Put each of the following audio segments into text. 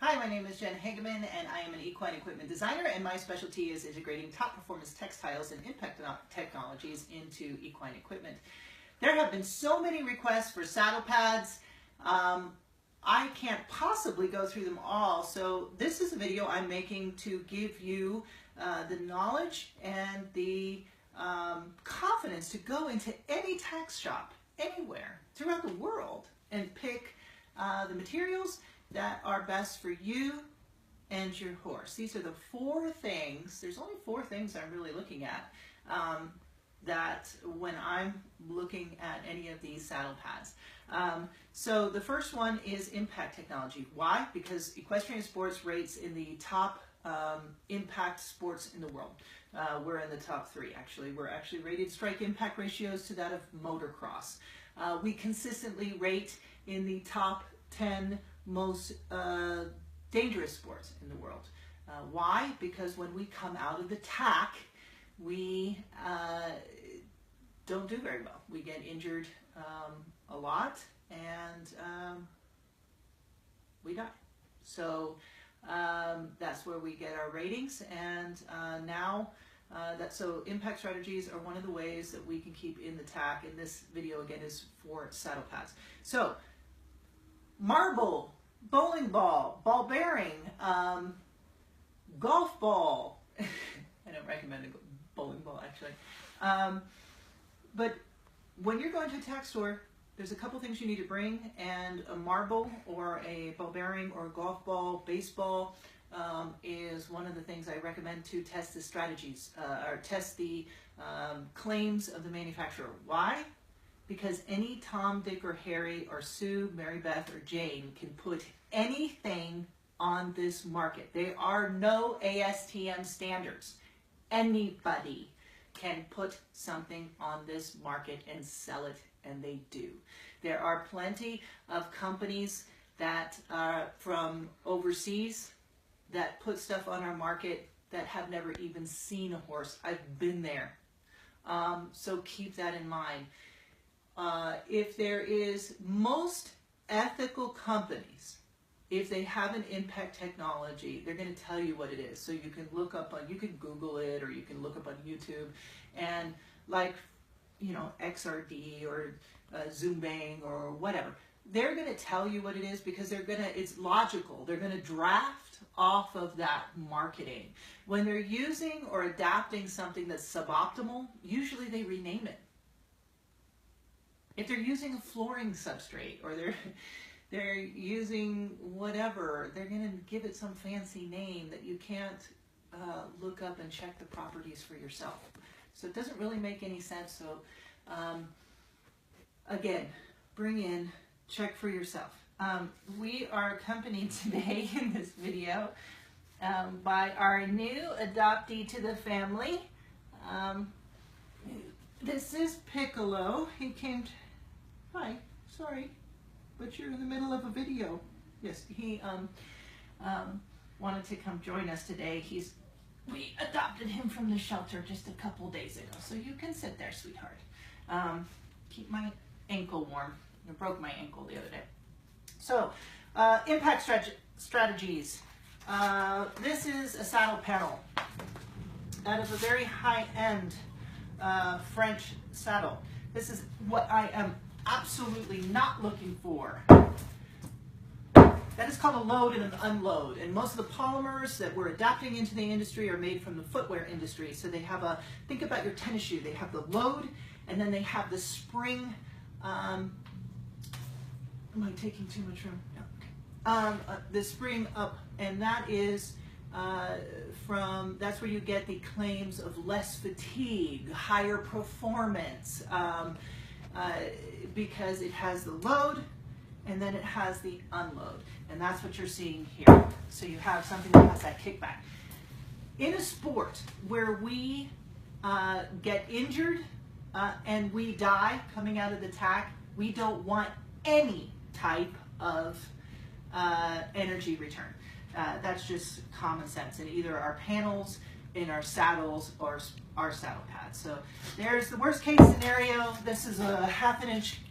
Hi, my name is Jen Hageman, and I am an equine equipment designer, and my specialty is integrating top performance textiles and impact technologies into equine equipment. There have been so many requests for saddle pads. I can't possibly go through them all, so this is a video I'm making to give you the knowledge and the confidence to go into any tack shop anywhere throughout the world and pick the materials that are best for you and your horse. These are the four things, there's only four things I'm really looking at that when I'm looking at any of these saddle pads. So the first one is impact technology. Why? Because equestrian sports rates in the top impact sports in the world. We're in the top 3 actually. We're actually rated strike impact ratios to that of motocross. We consistently rate in the top 10 most dangerous sports in the world. Why? Because when we come out of the tack, we don't do very well. We get injured a lot, and we die. So that's where we get our ratings, and so impact strategies are one of the ways that we can keep in the tack, and this video again is for saddle pads. So marble, bowling ball, ball bearing, golf ball. I don't recommend a bowling ball actually. But when you're going to a tack store, there's a couple things you need to bring, and a marble or a ball bearing or a golf ball, baseball is one of the things I recommend to test the strategies or test the claims of the manufacturer. Why? Because any Tom, Dick, or Harry, or Sue, Mary Beth, or Jane can put anything on this market. There are no ASTM standards. Anybody can put something on this market and sell it, and they do. There are plenty of companies that are from overseas that put stuff on our market that have never even seen a horse. I've been there. So keep that in mind. If there is most ethical companies, if they have an impact technology, they're going to tell you what it is. So you can look up on, you can Google it, or you can look up on YouTube, and like, you know, XRD or Zoom Bang or whatever, they're going to tell you what it is because they're going to, it's logical. They're going to draft off of that marketing. When they're using or adapting something that's suboptimal, usually they rename it. If they're using a flooring substrate, or they're using whatever, they're going to give it some fancy name that you can't look up and check the properties for yourself. So it doesn't really make any sense. So again, bring in, check for yourself. We are accompanied today in this video by our new adoptee to the family. This is Piccolo. He came to, hi, sorry, but you're in the middle of a video. Yes, he wanted to come join us today. We adopted him from the shelter just a couple days ago, so you can sit there, sweetheart. Keep my ankle warm. I broke my ankle the other day. So, impact strategies. This is a saddle panel out of a very high-end French saddle. This is what I am absolutely not looking for. That is called a load and an unload, and most of the polymers that we're adapting into the industry are made from the footwear industry. So they have a, think about your tennis shoe, they have the load, and then they have the spring. Am I taking too much room? No, okay. The spring up, and that is that's where you get the claims of less fatigue, higher performance, because it has the load and then it has the unload, and that's what you're seeing here. So you have something that has that kickback. In a sport where we get injured and we die coming out of the tack, we don't want any type of energy return. That's just common sense in either our panels, in our saddles, or our saddle pads. So there's the worst case scenario. This is a 1/2 inch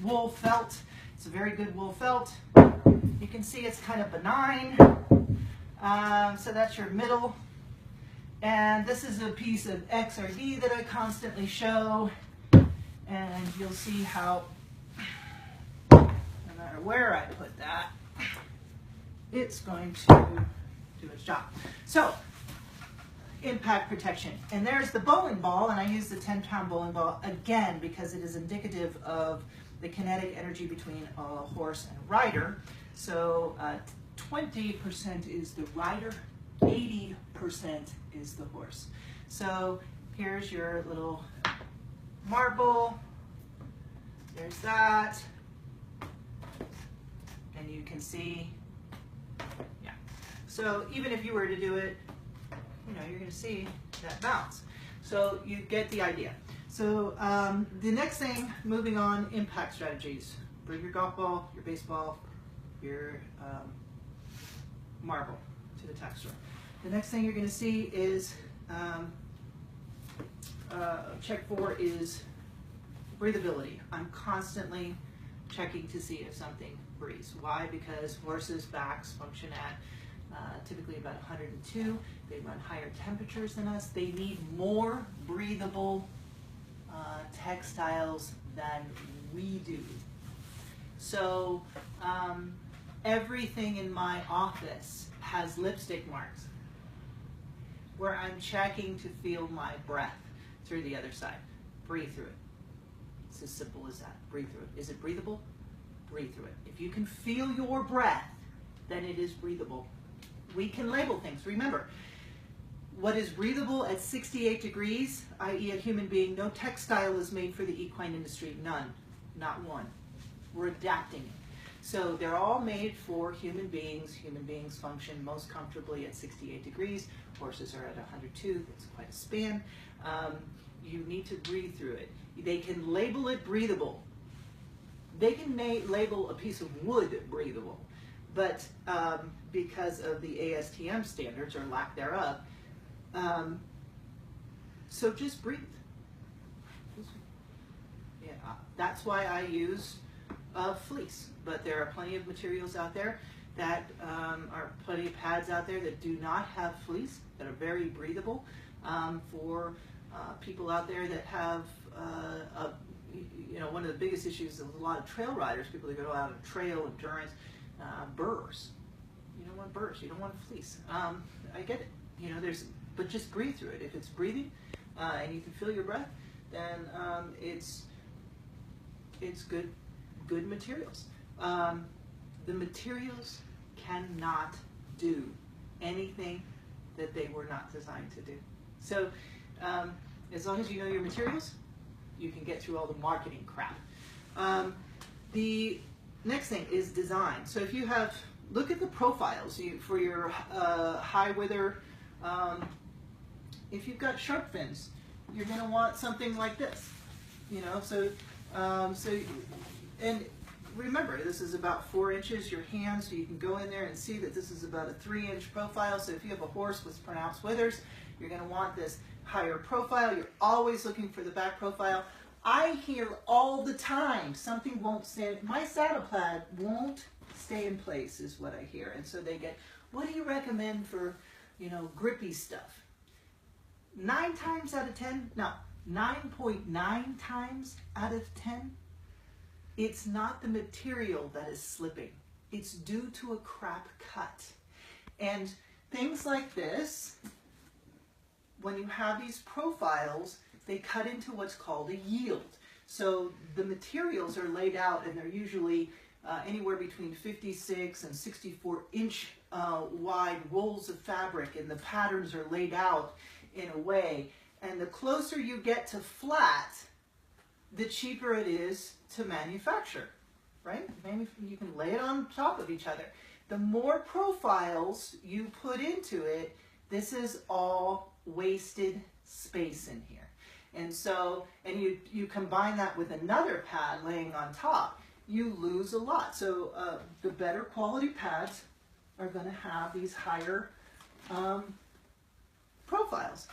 wool felt. It's a very good wool felt. You can see it's kind of benign. So that's your middle. And this is a piece of XRD that I constantly show. And you'll see how, no matter where I put that, it's going to do its job. So, impact protection. And there's the bowling ball, and I use the 10-pound bowling ball again because it is indicative of the kinetic energy between a horse and a rider. So 20% is the rider, 80% is the horse. So here's your little marble. There's that. And you can see, yeah. So even if you were to do it, you know, you're going to see that bounce. So you get the idea. So the next thing, moving on, impact strategies. Bring your golf ball, your baseball, your marble to the tack store. The next thing you're going to see is, check for is breathability. I'm constantly checking to see if something breathes. Why? Because horses' backs function at typically about 102. They run higher temperatures than us. They need more breathable textiles than we do. So everything in my office has lipstick marks where I'm checking to feel my breath through the other side. Breathe through it. It's as simple as that. Breathe through it. Is it breathable? Breathe through it. If you can feel your breath, then it is breathable. We can label things. Remember, what is breathable at 68 degrees, i.e. a human being, no textile is made for the equine industry. None. Not one. We're adapting it. So they're all made for human beings. Human beings function most comfortably at 68 degrees. Horses are at 102. That's quite a span. You need to breathe through it. They can label it breathable. They can label a piece of wood breathable. But because of the ASTM standards, or lack thereof, so just breathe. Yeah, that's why I use fleece. But there are plenty of materials out there that are plenty of pads out there that do not have fleece, that are very breathable for people out there that have you know, one of the biggest issues is a lot of trail riders, people that go out on trail endurance, burrs. You don't want burrs. You don't want fleece. I get it. You know, but just breathe through it. If it's breathing and you can feel your breath, then it's good materials. The materials cannot do anything that they were not designed to do. So as long as you know your materials, you can get through all the marketing crap. The next thing is design. So if you have, look at the profiles for your high wither. If you've got shark fins, you're going to want something like this. You know, and remember, this is about 4 inches, your hand, so you can go in there and see that this is about a 3-inch profile. So if you have a horse with pronounced withers, you're going to want this higher profile. You're always looking for the back profile. I hear all the time something won't stay, my saddle plaid won't stay in place is what I hear. And so they get, what do you recommend for, you know, grippy stuff? 9 times out of 10, no, 9.9 times out of 10, it's not the material that is slipping. It's due to a crap cut. And things like this, when you have these profiles, they cut into what's called a yield. So the materials are laid out, and they're usually anywhere between 56 and 64-inch wide rolls of fabric, and the patterns are laid out in a way. And the closer you get to flat, the cheaper it is to manufacture, right? You can lay it on top of each other. The more profiles you put into it, this is all wasted space in here. And so, and you combine that with another pad laying on top, you lose a lot. So the better quality pads are going to have these higher profiles.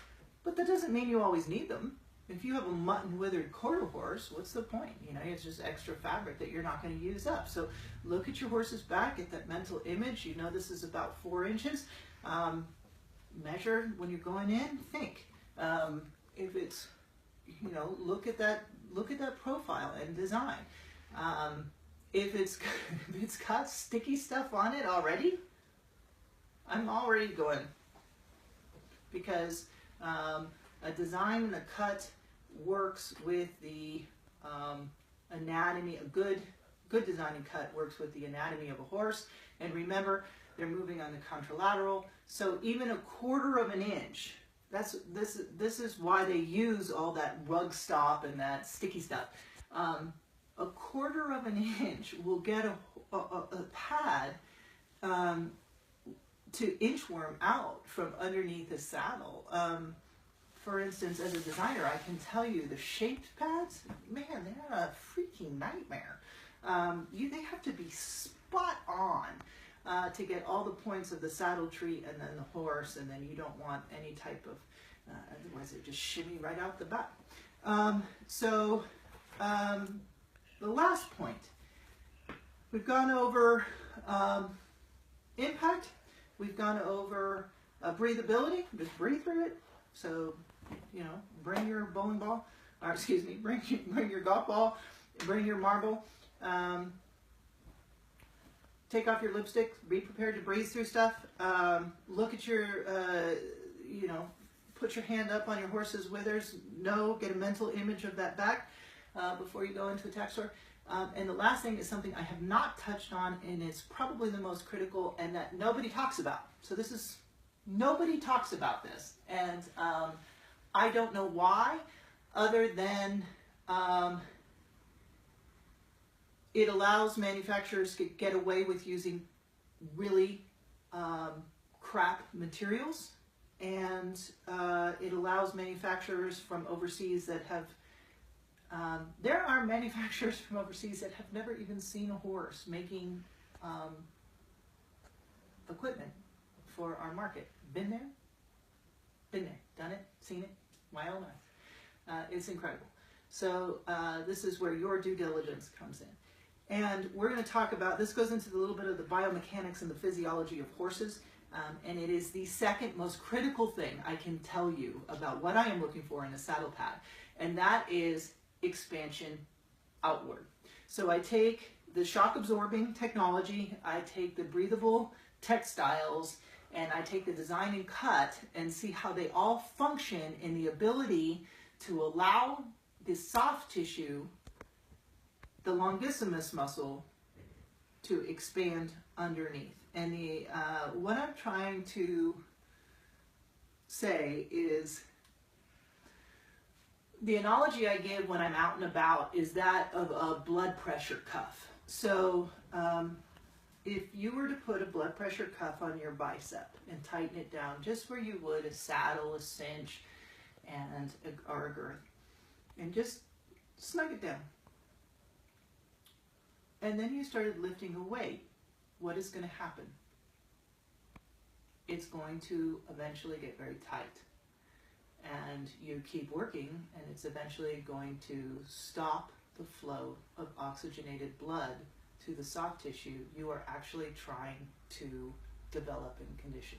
But that doesn't mean you always need them. If you have a mutton withered quarter horse, what's the point? You know, it's just extra fabric that you're not going to use up. So look at your horse's back, get that mental image. You know this is about 4 inches. Measure when you're going in, think. If it's, you know, look at that profile and design. If it's got sticky stuff on it already, I'm already going, because a design and a cut works with the anatomy. A good design and cut works with the anatomy of a horse. And remember, they're moving on the contralateral, so even 1/4 of an inch. This is why they use all that rug stop and that sticky stuff. 1/4 of an inch will get a pad to inchworm out from underneath the saddle. For instance, as a designer, I can tell you the shaped pads, man, they're a freaking nightmare. They have to be spot on to get all the points of the saddle tree and then the horse, and then you don't want any type of, otherwise they just shimmy right out the back. The last point, we've gone over impact, we've gone over breathability, just breathe through it. So, you know, bring your bowling ball, or excuse me, bring your golf ball, bring your marble, take off your lipstick, be prepared to breathe through stuff. Look at your, you know, put your hand up on your horse's withers, get a mental image of that back before you go into the tack store. And the last thing is something I have not touched on, and it's probably the most critical, and that nobody talks about. So nobody talks about this, and I don't know why, other than it allows manufacturers to get away with using really crap materials, and it allows manufacturers from overseas that have there are manufacturers from overseas that have never even seen a horse making equipment for our market. Been there, done it, seen it, my own eyes. It's incredible. So this is where your due diligence comes in. And we're going to talk about, this goes into a little bit of the biomechanics and the physiology of horses, and it is the second most critical thing I can tell you about what I am looking for in a saddle pad, and that is expansion outward. So I take the shock absorbing technology, I take the breathable textiles, and I take the design and cut and see how they all function in the ability to allow the soft tissue, the longissimus muscle, to expand underneath. And what I'm trying to say is, the analogy I give when I'm out and about is that of a blood pressure cuff. So if you were to put a blood pressure cuff on your bicep and tighten it down just where you would a saddle, a cinch, or a girth, and just snug it down, and then you started lifting a weight, what is going to happen? It's going to eventually get very tight. And you keep working, and it's eventually going to stop the flow of oxygenated blood to the soft tissue you are actually trying to develop and condition.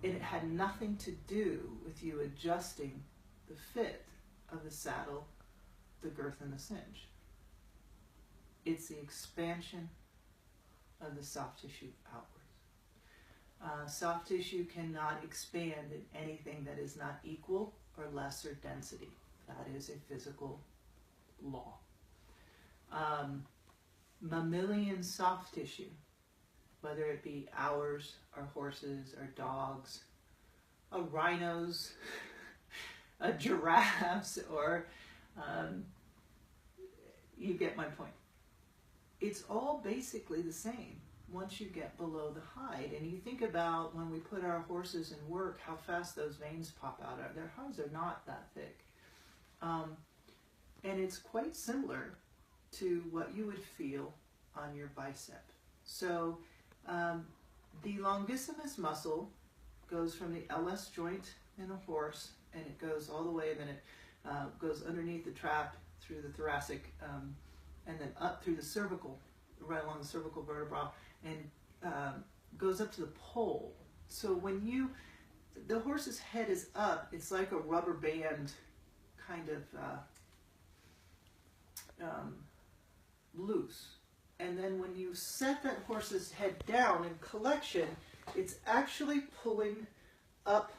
It had nothing to do with you adjusting the fit of the saddle, the girth, and the cinch. It's the expansion of the soft tissue outwards. Soft tissue cannot expand in anything that is not equal or lesser density. That is a physical law. Mammalian soft tissue, whether it be ours, our horses, our dogs, a rhino's, a giraffe's, or you get my point. It's all basically the same once you get below the hide. And you think about when we put our horses in work, how fast those veins pop out. Their hides are not that thick. And it's quite similar to what you would feel on your bicep. So the longissimus muscle goes from the LS joint in a horse, and it goes all the way, and then it goes underneath the trap through the thoracic, and then up through the cervical, right along the cervical vertebra, and goes up to the pole. So when the horse's head is up, it's like a rubber band kind of loose. And then when you set that horse's head down in collection, it's actually pulling up,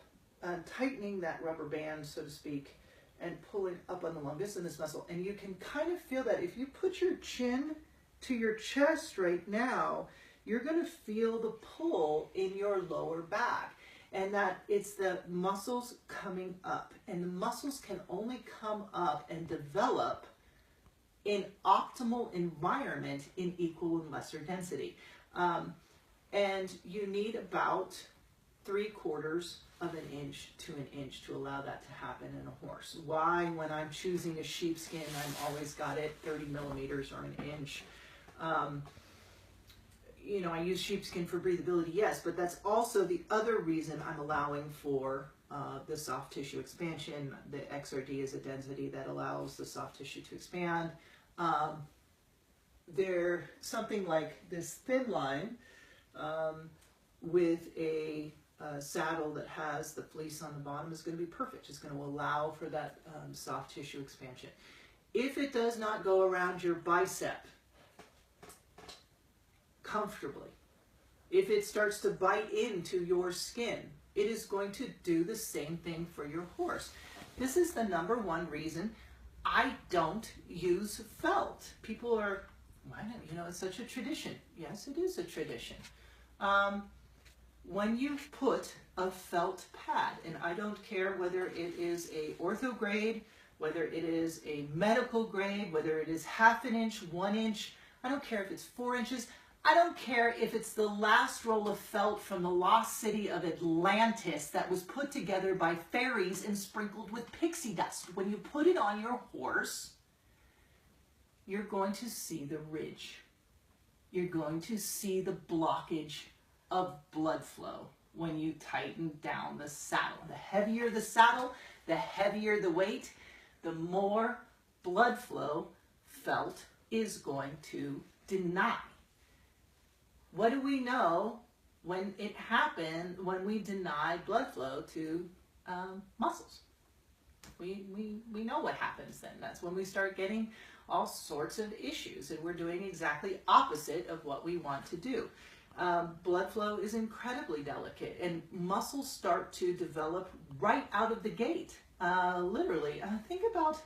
tightening that rubber band, so to speak, and pulling up on the longinus muscle. And you can kind of feel that. If you put your chin to your chest right now, you're going to feel the pull in your lower back. And that it's the muscles coming up. And the muscles can only come up and develop in optimal environment in equal and lesser density. And you need about 3/4 of an inch to an inch to allow that to happen in a horse. Why, when I'm choosing a sheepskin, I'm always got it 30 millimeters or an inch. You know, I use sheepskin for breathability, yes, but that's also the other reason I'm allowing for the soft tissue expansion. The XRD is a density that allows the soft tissue to expand. There's something like this thin line with a saddle that has the fleece on the bottom is going to be perfect. It's going to allow for that soft tissue expansion. If it does not go around your bicep comfortably, if it starts to bite into your skin, it is going to do the same thing for your horse. This is the #1 reason I don't use felt. People are, why not? You know, it's such a tradition. Yes, it is a tradition. When you put a felt pad, and I don't care whether it is a ortho grade, whether it is a medical grade, whether it is 1/2 inch, 1 inch, I don't care if it's 4 inches, I don't care if it's the last roll of felt from the lost city of Atlantis that was put together by fairies and sprinkled with pixie dust. When you put it on your horse, you're going to see the ridge. You're going to see the blockage of blood flow when you tighten down the saddle. The heavier the saddle, the heavier the weight, the more blood flow felt is going to deny. What do we know when it happened, when we deny blood flow to muscles? We know what happens then. That's when we start getting all sorts of issues, and we're doing exactly opposite of what we want to do. Blood flow is incredibly delicate, and muscles start to develop right out of the gate, literally. Think about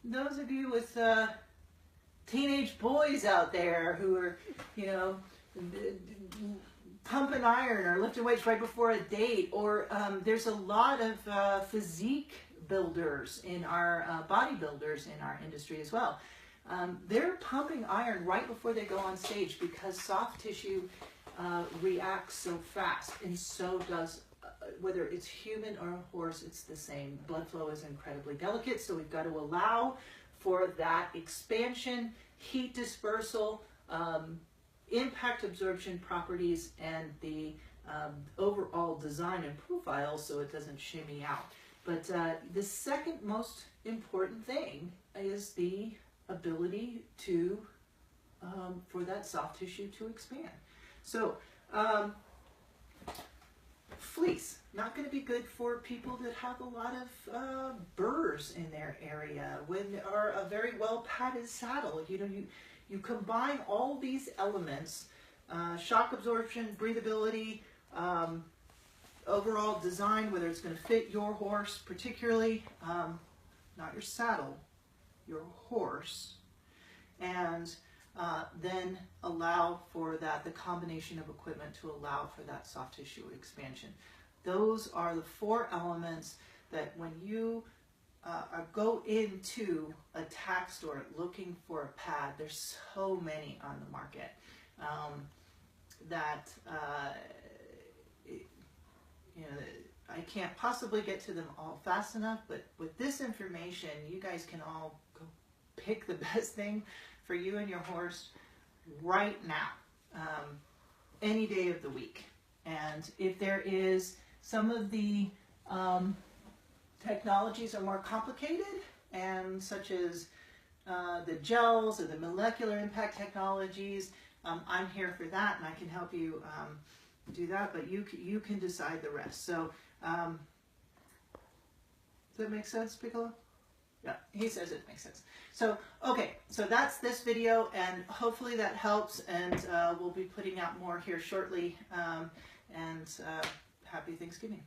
those of you with teenage boys out there who are, you know, pumping iron or lifting weights right before a date, or there's a lot of physique builders in our bodybuilders in our industry as well. They're pumping iron right before they go on stage because soft tissue reacts so fast, and so does whether it's human or a horse. It's the same. Blood flow is incredibly delicate, so we've got to allow for that expansion, heat dispersal, impact absorption properties, and the overall design and profile so it doesn't shimmy out. But the second most important thing is the ability to for that soft tissue to expand. So fleece, not going to be good for people that have a lot of burrs in their area, or a very well padded saddle. You know, you combine all these elements, shock absorption, breathability, overall design, whether it's going to fit your horse particularly, not your saddle, your horse, and then allow for that, the combination of equipment to allow for that soft tissue expansion. Those are the 4 elements that when you go into a tack store looking for a pad, there's so many on the market that you know, I can't possibly get to them all fast enough, but with this information, you guys can all go pick the best thing for you and your horse right now, any day of the week. And if there is some of the technologies are more complicated, and such as the gels or the molecular impact technologies, I'm here for that, and I can help you do that, but you can decide the rest. So does that make sense, Piccolo? Yeah, he says it makes sense. So, okay, so that's this video, and hopefully that helps, and we'll be putting out more here shortly, and happy Thanksgiving.